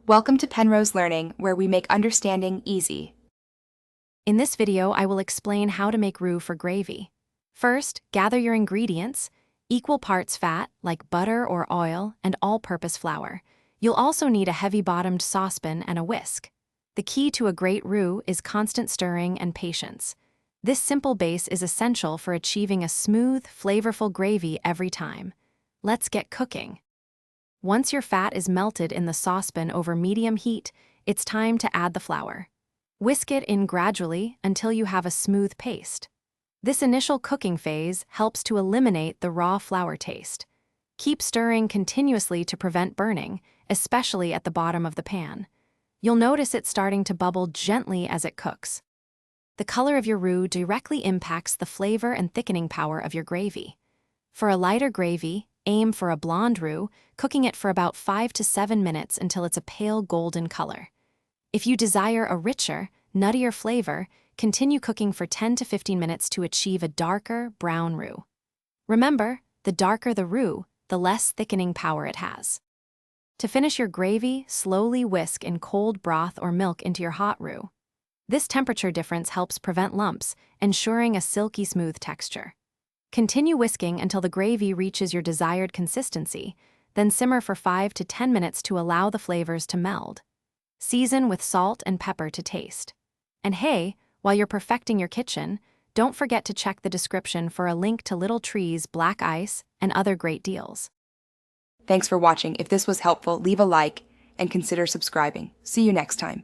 Welcome to Penrose Learning, where we make understanding easy. In this video, I will explain how to make roux for gravy. First, gather your ingredients: equal parts fat, like butter or oil, and all-purpose flour. You'll also need a heavy-bottomed saucepan and a whisk. The key to a great roux is constant stirring and patience. This simple base is essential for achieving a smooth, flavorful gravy every time. Let's get cooking. Once your fat is melted in the saucepan over medium heat, it's time to add the flour. Whisk it in gradually until you have a smooth paste. This initial cooking phase helps to eliminate the raw flour taste. Keep stirring continuously to prevent burning, especially at the bottom of the pan. You'll notice it starting to bubble gently as it cooks. The color of your roux directly impacts the flavor and thickening power of your gravy. For a lighter gravy, aim for a blonde roux, cooking it for about 5 to 7 minutes until it's a pale golden color. If you desire a richer, nuttier flavor, continue cooking for 10 to 15 minutes to achieve a darker, brown roux. Remember, the darker the roux, the less thickening power it has. To finish your gravy, slowly whisk in cold broth or milk into your hot roux. This temperature difference helps prevent lumps, ensuring a silky smooth texture. Continue whisking until the gravy reaches your desired consistency, then simmer for 5 to 10 minutes to allow the flavors to meld. Season with salt and pepper to taste. And hey, while you're perfecting your kitchen, don't forget to check the description for a link to Little Tree's black ice and other great deals. Thanks for watching. If this was helpful, leave a like and consider subscribing. See you next time.